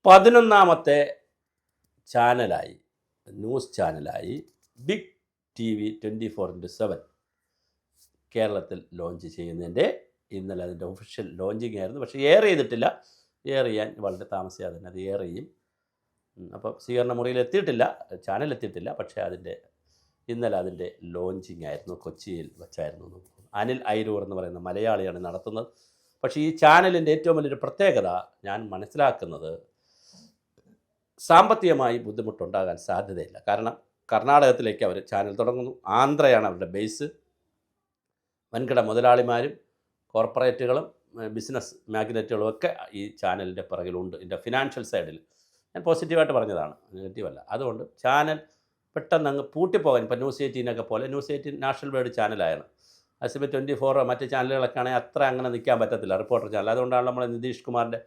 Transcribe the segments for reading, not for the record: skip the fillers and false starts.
11ാമത്തെ ചാനലായി, news ചാനലായി big T V 24/7 കേരളത്തിൽ launch ചെയ്യുന്നതിൻ്റെ ഇന്നലെ അതിൻ്റെ ഒഫീഷ്യൽ ലോഞ്ചിങ് ആയിരുന്നു. പക്ഷേ എയർ ചെയ്തിട്ടില്ല. എയർ ചെയ്യാൻ വളരെ താമസിയാതെ തന്നെ അത് എയർ ചെയ്യും. അപ്പോൾ സ്വീകരണ മുറിയിൽ എത്തിയിട്ടില്ല, ചാനൽ എത്തിയിട്ടില്ല. പക്ഷേ ഇന്നലെ അതിൻ്റെ ലോഞ്ചിങ് ആയിരുന്നു. കൊച്ചിയിൽ വച്ചായിരുന്നു. അനിൽ ഐരൂർ എന്ന് പറയുന്ന മലയാളിയാണ് നടത്തുന്നത്. പക്ഷേ ഈ ചാനലിൻ്റെ ഏറ്റവും വലിയൊരു പ്രത്യേകത ഞാൻ മനസ്സിലാക്കുന്നത് സാമ്പത്തികമായി ബുദ്ധിമുട്ടുണ്ടാകാൻ സാധ്യതയില്ല. കാരണം കർണാടകത്തിലേക്ക് അവർ ചാനൽ തുടങ്ങുന്നു. ആന്ധ്രയാണ് അവരുടെ ബേസ്. വൻകിട മുതലാളിമാരും കോർപ്പറേറ്റുകളും ബിസിനസ് മാഗ്നറ്റുകളും ഒക്കെ ഈ ചാനലിൻ്റെ പിറകിലുണ്ട്. ഇതിൻ്റെ ഫിനാൻഷ്യൽ സൈഡിൽ ഞാൻ പോസിറ്റീവായിട്ട് പറഞ്ഞതാണ്, നെഗറ്റീവല്ല. അതുകൊണ്ട് ചാനൽ പെട്ടെന്ന് അങ്ങ് പൂട്ടിപ്പോകാൻ, ഇപ്പോൾ ന്യൂസ് 18 പോലെ ന്യൂസ് 18 നാഷണൽ വേർഡ് ചാനലായിരുന്നു. അതേസമയം 24 മറ്റ് ചാനലുകളൊക്കെ ആണെങ്കിൽ അത്ര അങ്ങനെ നിൽക്കാൻ പറ്റത്തില്ല, റിപ്പോർട്ടർ ചാനൽ. അതുകൊണ്ടാണ് നമ്മൾ നിതീഷ് കുമാറിൻ്റെ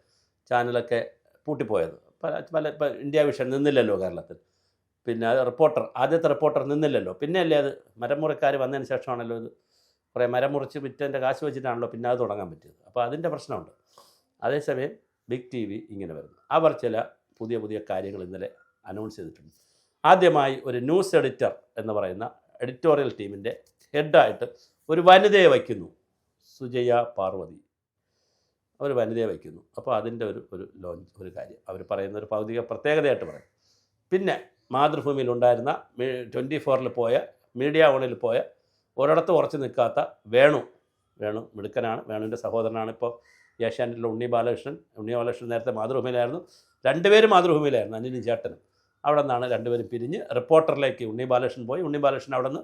ചാനലൊക്കെ പൂട്ടിപ്പോയത്. ഇപ്പോൾ ഇന്ത്യ വിഷൻ നിന്നില്ലല്ലോ കേരളത്തിൽ. പിന്നെ അത് ആദ്യത്തെ റിപ്പോർട്ടർ നിന്നില്ലല്ലോ. പിന്നെയല്ലേ അത് മരമുറിക്കാർ വന്നതിന് ശേഷമാണല്ലോ ഇത് കുറേ മരം മുറിച്ച് വിറ്റതിൻ്റെ കാശ് വെച്ചിട്ടാണല്ലോ പിന്നെ അത് തുടങ്ങാൻ പറ്റിയത്. അപ്പോൾ അതിൻ്റെ പ്രശ്നമുണ്ട്. അതേസമയം ബിഗ് ടി വി ഇങ്ങനെ വരുന്നു. അവർ ചില പുതിയ കാര്യങ്ങൾ ഇന്നലെ അനൗൺസ് ചെയ്തിട്ടുണ്ട്. ആദ്യമായി ഒരു ന്യൂസ് എഡിറ്റർ എന്ന് പറയുന്ന എഡിറ്റോറിയൽ ടീമിൻ്റെ ഹെഡായിട്ട് ഒരു വനിതയെ വയ്ക്കുന്നു. സുജയ പാർവതി, ഒരു വനിതയെ വയ്ക്കുന്നു. അപ്പോൾ അതിൻ്റെ ഒരു കാര്യം അവർ പറയുന്ന ഒരു ഭൗതിക പ്രത്യേകതയായിട്ട് പറയും. പിന്നെ മാതൃഭൂമിയിലുണ്ടായിരുന്ന 24 പോയ, മീഡിയ ഓണിൽ പോയ, ഒരിടത്ത് ഉറച്ചു നിൽക്കാത്ത വേണു മിടുക്കനാണ്. വേണുവിൻ്റെ സഹോദരനാണ് ഇപ്പോൾ ഏഷ്യാനെറ്റിലെ ഉണ്ണി ബാലകൃഷ്ണൻ നേരത്തെ മാതൃഭൂമിയിലായിരുന്നു. രണ്ടുപേരും മാതൃഭൂമിയിലായിരുന്നു, അനിലും ചേട്ടനും. അവിടെ നിന്നാണ് രണ്ടുപേരും പിരിഞ്ഞ് റിപ്പോർട്ടറിലേക്ക് ഉണ്ണി ബാലകൃഷ്ണൻ പോയി. ഉണ്ണി ബാലകൃഷ്ണൻ അവിടെ നിന്ന്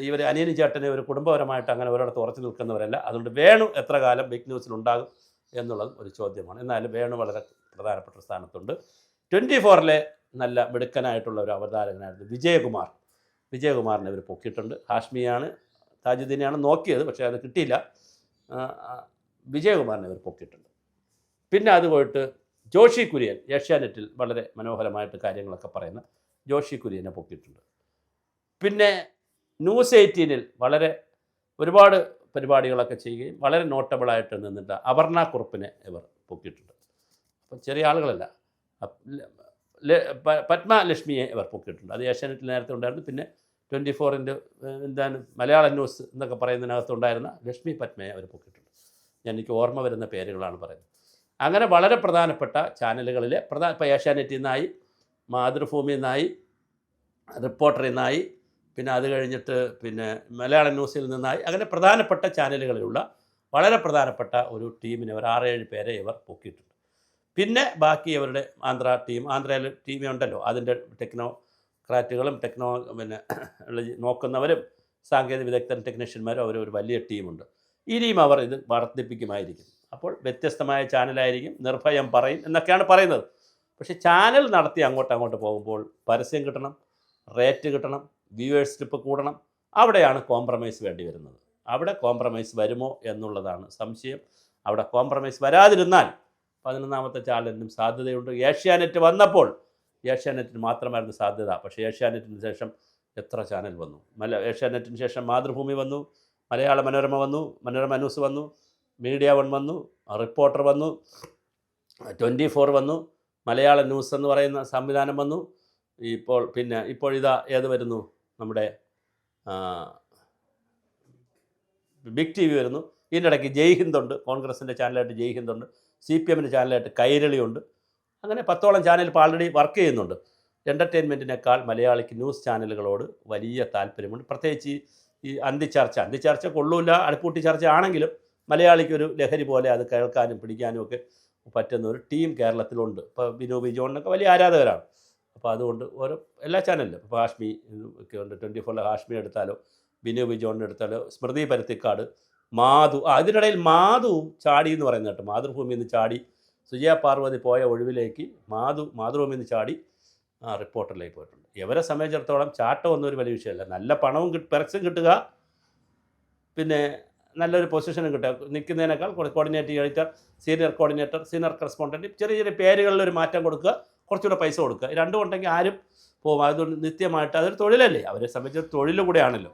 ഇവർ അനിയനും ചേട്ടനെ ഒരു കുടുംബപരമായിട്ട് അങ്ങനെ ഒരിടത്ത് ഉറച്ചു നിൽക്കുന്നവരല്ല. അതുകൊണ്ട് വേണു എത്ര കാലം ബിഗ് ന്യൂസിലുണ്ടാകും എന്നുള്ളത് ഒരു ചോദ്യമാണ്. എന്നാലും വേണു വളരെ പ്രധാനപ്പെട്ട സ്ഥാനത്തുണ്ട്. 24 നല്ല മിടുക്കനായിട്ടുള്ള ഒരു അവതാരകനായിരുന്നു വിജയകുമാറിനെ ഇവർ പൊക്കിയിട്ടുണ്ട്. ഹാഷ്മിയാണ്, താജുദ്ദീനെയാണ് നോക്കിയത്, പക്ഷേ അത് കിട്ടിയില്ല. വിജയകുമാറിനെ ഇവർ പൊക്കിയിട്ടുണ്ട്. പിന്നെ അത് പോയിട്ട് ജോഷി കുര്യൻ, ഏഷ്യാനെറ്റിൽ വളരെ മനോഹരമായിട്ട് കാര്യങ്ങളൊക്കെ പറയുന്ന ജോഷി കുര്യനെ പൊക്കിയിട്ടുണ്ട്. പിന്നെ ന്യൂസ് 18 ഒരുപാട് പരിപാടികളൊക്കെ ചെയ്യുകയും വളരെ നോട്ടബിളായിട്ട് നിന്നിട്ട് അപർണ കുറുപ്പിനെ ഇവർ പൊക്കിയിട്ടുണ്ട്. അപ്പം ചെറിയ ആളുകളല്ല. പത്മലക്ഷ്മിയെ ഇവർ പൊക്കിയിട്ടുണ്ട്. അത് ഏഷ്യാനെറ്റിൽ നേരത്തെ ഉണ്ടായിരുന്നു. പിന്നെ 24 മലയാള ന്യൂസ് എന്നൊക്കെ പറയുന്നതിനകത്തുണ്ടായിരുന്ന ലക്ഷ്മി പത്മയെ അവർ പൊക്കിയിട്ടുണ്ട്. എനിക്ക് ഓർമ്മ വരുന്ന പേരുകളാണ് പറയുന്നത്. അങ്ങനെ വളരെ പ്രധാനപ്പെട്ട ചാനലുകളിലെ ഇപ്പോൾ ഏഷ്യാനെറ്റിൽ നിന്നായി, മാതൃഭൂമിയിൽ നിന്നായി, റിപ്പോർട്ടറിൽ നിന്നായി, പിന്നെ അത് കഴിഞ്ഞിട്ട് പിന്നെ മലയാള ന്യൂസിൽ നിന്നായി, അങ്ങനെ പ്രധാനപ്പെട്ട ചാനലുകളിലുള്ള വളരെ പ്രധാനപ്പെട്ട ഒരു ടീമിനെ ഇവർ 6-7 പേരെ ഇവർ പൊക്കിയിട്ടുണ്ട്. പിന്നെ ബാക്കി അവരുടെ ആന്ധ്രയിൽ ടീമേ ഉണ്ടല്ലോ, അതിൻ്റെ ടെക്നോക്രാറ്റുകളും നോക്കുന്നവരും സാങ്കേതിക വിദഗ്ധരും ടെക്നീഷ്യന്മാരും ഒരു വലിയ ടീമുണ്ട്. ഇനിയും അവർ ഇത് വർദ്ധിപ്പിക്കുമായിരിക്കും. അപ്പോൾ വ്യത്യസ്തമായ ചാനലായിരിക്കും, നിർഭയം പറയും എന്നൊക്കെയാണ് പറയുന്നത്. പക്ഷേ ചാനൽ നടത്തി അങ്ങോട്ട് പോകുമ്പോൾ പരസ്യം കിട്ടണം, റേറ്റ് കിട്ടണം, വ്യൂവേഴ്ഷിപ്പ് കൂടണം. അവിടെയാണ് കോംപ്രമൈസ് വേണ്ടി വരുന്നത്. അവിടെ കോംപ്രമൈസ് വരുമോ എന്നുള്ളതാണ് സംശയം. അവിടെ കോംപ്രമൈസ് വരാതിരുന്നാൽ 11ാമത്തെ ചാനലിനും സാധ്യതയുണ്ട്. ഏഷ്യാനെറ്റ് വന്നപ്പോൾ ഏഷ്യാനെറ്റിന് മാത്രമായിരുന്നു സാധ്യത. പക്ഷേ ഏഷ്യാനെറ്റിന് ശേഷം എത്ര ചാനൽ വന്നു. ഏഷ്യാനെറ്റിന് ശേഷം മാതൃഭൂമി വന്നു, മലയാള മനോരമ വന്നു, മനോരമ ന്യൂസ് വന്നു, മീഡിയ 1 വന്നു, റിപ്പോർട്ടർ വന്നു, 24 വന്നു, മലയാള ന്യൂസ് എന്ന് പറയുന്ന സംവിധാനം വന്നു. ഇപ്പോൾ ഇതാ ഏത് വരുന്നു, നമ്മുടെ ബിഗ് ടി വി വരുന്നു. ഇതിനിടയ്ക്ക് ജയ് ഹിന്ദുണ്ട്, കോൺഗ്രസിൻ്റെ ചാനലായിട്ട് ജയ് ഹിന്ദുണ്ട്, CPM ചാനലായിട്ട് കൈരളിയുണ്ട്. അങ്ങനെ 10ഓളം ചാനൽ ഇപ്പോൾ ആൾറെഡി വർക്ക് ചെയ്യുന്നുണ്ട്. എൻ്റർടൈൻമെൻറ്റിനേക്കാൾ മലയാളിക്ക് ന്യൂസ് ചാനലുകളോട് വലിയ താല്പര്യമുണ്ട്. പ്രത്യേകിച്ച് ഈ അന്തിച്ചർച്ച കൊള്ളൂല, അടുപ്പൂട്ടി ചർച്ച ആണെങ്കിലും മലയാളിക്കൊരു ലഹരി പോലെ അത് കേൾക്കാനും പിടിക്കാനും ഒക്കെ പറ്റുന്ന ഒരു ടീം കേരളത്തിലുണ്ട്. ഇപ്പോൾ ബിനു ബിജോണിനൊക്കെ വലിയ ആരാധകരാണ്. അപ്പോൾ അതുകൊണ്ട് എല്ലാ ചാനലിലും ഇപ്പോൾ ഹാഷ്മി ഒക്കെ ഉണ്ട്. 24 ഹാഷ്മി എടുത്താലോ, ബിനു ബിജോണിനെ എടുത്താലോ, സ്മൃതി പരുത്തിക്കാട്, ഇതിനിടയിൽ മാധു ചാടി എന്ന് പറയുന്നത് കേട്ടോ. മാതൃഭൂമിയിൽ നിന്ന് ചാടി സുജയ പാർവതി പോയ ഒഴിവിലേക്ക് മാതൃഭൂമിയിൽ നിന്ന് ചാടി റിപ്പോർട്ടറിലേക്ക് പോയിട്ടുണ്ട്. ഇവരെ സംബന്ധിച്ചിടത്തോളം ചാട്ടമൊന്നും ഒരു വലിയ വിഷയമല്ല. നല്ല പണവും പരസ്യം കിട്ടുക, പിന്നെ നല്ലൊരു പൊസിഷനും കിട്ടുക. നിൽക്കുന്നതിനേക്കാൾ coordinating editor, senior coordinator, senior correspondent, ചെറിയ പേരുകളിലൊരു മാറ്റം കൊടുക്കുക, കുറച്ചുകൂടെ പൈസ കൊടുക്കുക. രണ്ടും ഉണ്ടെങ്കിൽ ആരും പോകും. അതുകൊണ്ട് നിത്യമായിട്ട് അതൊരു തൊഴിലല്ലേ, അവരെ സംബന്ധിച്ച് തൊഴിൽ കൂടെയാണല്ലോ.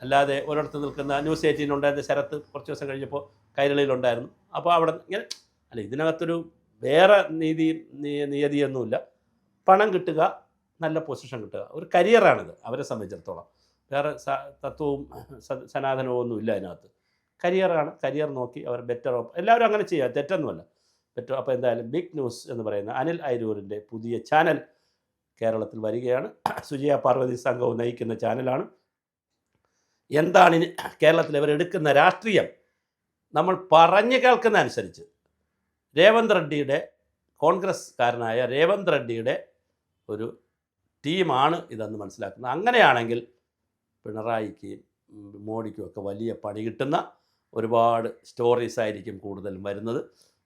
അല്ലാതെ ഒരിടത്ത് നിൽക്കുന്ന ന്യൂസ് 18 ഉണ്ടായിരുന്ന ശരത്ത് കുറച്ച് ദിവസം കഴിഞ്ഞപ്പോൾ കൈരളിയിലുണ്ടായിരുന്നു. അപ്പോൾ അവിടെ ഇങ്ങനെ ഇതിനകത്തൊരു വേറെ നിയതിയൊന്നുമില്ല. പണം കിട്ടുക, നല്ല പൊസിഷൻ കിട്ടുക, ഒരു കരിയറാണിത് അവരെ സംബന്ധിച്ചിടത്തോളം. വേറെ തത്വവും സനാതനവും ഒന്നുമില്ല അതിനകത്ത്. കരിയറാണ്. കരിയർ നോക്കി അവർ ബെറ്റർ എല്ലാവരും അങ്ങനെ ചെയ്യുക, തെറ്റൊന്നുമല്ല. ബെറ്റർ. അപ്പോൾ എന്തായാലും ബിഗ് ന്യൂസ് എന്ന് പറയുന്ന അനിൽ അയിരൂരിൻ്റെ പുതിയ ചാനൽ കേരളത്തിൽ വരികയാണ്. സുജയ പാർവതി സംഘവും നയിക്കുന്ന ചാനലാണ്. എന്താണ് ഇനി കേരളത്തിൽ ഇവരെടുക്കുന്ന രാഷ്ട്രീയം? നമ്മൾ പറഞ്ഞു കേൾക്കുന്ന അനുസരിച്ച് രേവന്ത് റെഡ്ഡിയുടെ, കോൺഗ്രസ്കാരനായ രേവന്ത് റെഡ്ഡിയുടെ ഒരു ടീമാണ് ഇതെന്ന് മനസ്സിലാക്കുന്നത്. അങ്ങനെയാണെങ്കിൽ പിണറായിക്ക് മോഡിക്കും ഒക്കെ വലിയ പണി കിട്ടുന്ന ഒരുപാട് സ്റ്റോറീസ് ആയിരിക്കും കൂടുതലും വരുന്നത്.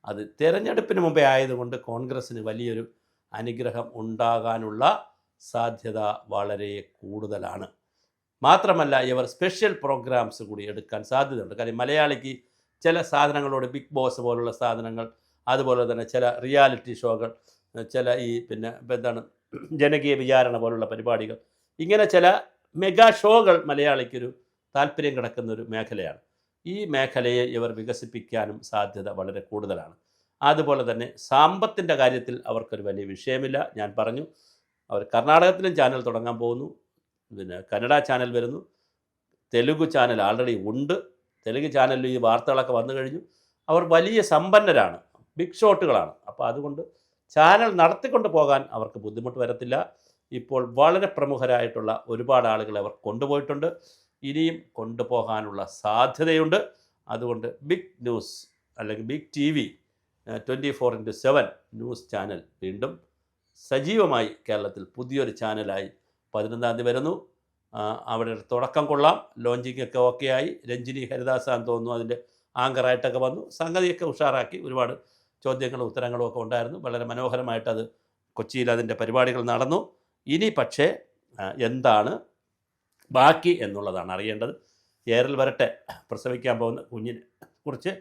അത് തിരഞ്ഞെടുപ്പിന് മുമ്പേ ആയതുകൊണ്ട് കോൺഗ്രസ്സിന് വലിയൊരു അനുഗ്രഹം ഉണ്ടാകാനുള്ള സാധ്യത വളരെ കൂടുതലാണ്. മാത്രമല്ല ഇവർ സ്പെഷ്യൽ പ്രോഗ്രാംസ് കൂടി എടുക്കാൻ സാധ്യതയുണ്ട്. കാര്യം മലയാളിക്ക് ചില സാധനങ്ങളോട്, ബിഗ് ബോസ് പോലുള്ള സാധനങ്ങൾ, അതുപോലെ തന്നെ ചില റിയാലിറ്റി ഷോകൾ, ചില എന്താണ് ജനകീയ വിചാരണ പോലുള്ള പരിപാടികൾ, ഇങ്ങനെ ചില മെഗാ ഷോകൾ മലയാളിക്കൊരു താല്പര്യം കിടക്കുന്നൊരു മേഖലയാണ്. ഈ മേഖലയെ ഇവർ വികസിപ്പിക്കാനും സാധ്യത വളരെ കൂടുതലാണ്. അതുപോലെ തന്നെ സാമ്പത്തിൻ്റെ കാര്യത്തിൽ അവർക്കൊരു വലിയ വിഷയമില്ല. ഞാൻ പറഞ്ഞു, അവർ കർണാടകത്തിലും ചാനൽ തുടങ്ങാൻ പോകുന്നു. കന്നഡ ചാനൽ വരുന്നു. തെലുഗു ചാനൽ ആൾറെഡി ഉണ്ട്. തെലുങ്ക് ചാനലിൽ ഈ വാർത്തകളൊക്കെ വന്നു കഴിഞ്ഞു. അവർ വലിയ സമ്പന്നരാണ്, ബിഗ് ഷോട്ടുകളാണ്. അപ്പോൾ അതുകൊണ്ട് ചാനൽ നടത്തിക്കൊണ്ട് പോകാൻ അവർക്ക് ബുദ്ധിമുട്ട് വരത്തില്ല. ഇപ്പോൾ വളരെ പ്രമുഖരായിട്ടുള്ള ഒരുപാട് ആളുകളെ അവർ കൊണ്ടുപോയിട്ടുണ്ട്. ഇനിയും കൊണ്ടുപോകാനുള്ള സാധ്യതയുണ്ട്. അതുകൊണ്ട് ബിഗ് ന്യൂസ് അല്ലെങ്കിൽ ബിഗ് TV 24/7 ന്യൂസ് ചാനൽ വീണ്ടും സജീവമായി കേരളത്തിൽ പുതിയൊരു ചാനലായി 11-ാം തീയതി വരുന്നു. അവിടെ തുടക്കം കൊള്ളാം. ലോഞ്ചിങ് ഒക്കെ ഓക്കെ ആയി. രഞ്ജിനി ഹരിദാസാന്ന് തോന്നുന്നു അതിൻ്റെ ആങ്കറായിട്ടൊക്കെ വന്നു. സംഗതിയൊക്കെ ഉഷാറാക്കി. ഒരുപാട് ചോദ്യങ്ങളും ഉത്തരങ്ങളും ഒക്കെ ഉണ്ടായിരുന്നു. വളരെ മനോഹരമായിട്ടത് കൊച്ചിയിൽ അതിൻ്റെ പരിപാടികൾ നടന്നു. ഇനി പക്ഷേ എന്താണ് ബാക്കി എന്നുള്ളതാണ് അറിയേണ്ടത്. ഏറിൽ വരട്ടെ. പ്രസവിക്കാൻ പോകുന്ന കുഞ്ഞിനെ കുറിച്ച്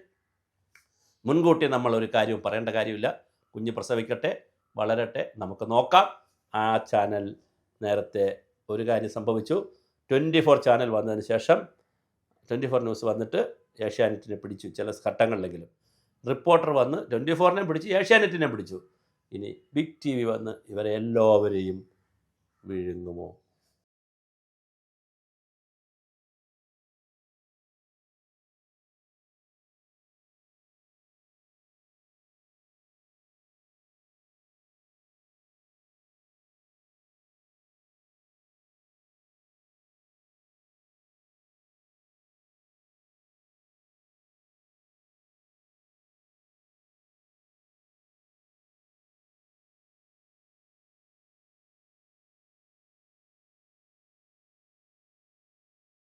മുൻകൂട്ടി നമ്മളൊരു കാര്യവും പറയേണ്ട കാര്യമില്ല. കുഞ്ഞ് പ്രസവിക്കട്ടെ, വളരട്ടെ, നമുക്ക് നോക്കാം. ആ ചാനൽ നേരത്തെ ഒരു കാര്യം സംഭവിച്ചു. 24 ചാനൽ വന്നതിന് ശേഷം 24 ന്യൂസ് വന്നിട്ട് ഏഷ്യാനെറ്റിനെ പിടിച്ചു ചില ഘട്ടങ്ങളിലെങ്കിലും. റിപ്പോർട്ടർ വന്ന് 24-നെ പിടിച്ചു, ഏഷ്യാനെറ്റിനെ പിടിച്ചു. ഇനി ബിഗ് TV വന്ന് ഇവരെ എല്ലാവരെയും വിഴുങ്ങുമോ?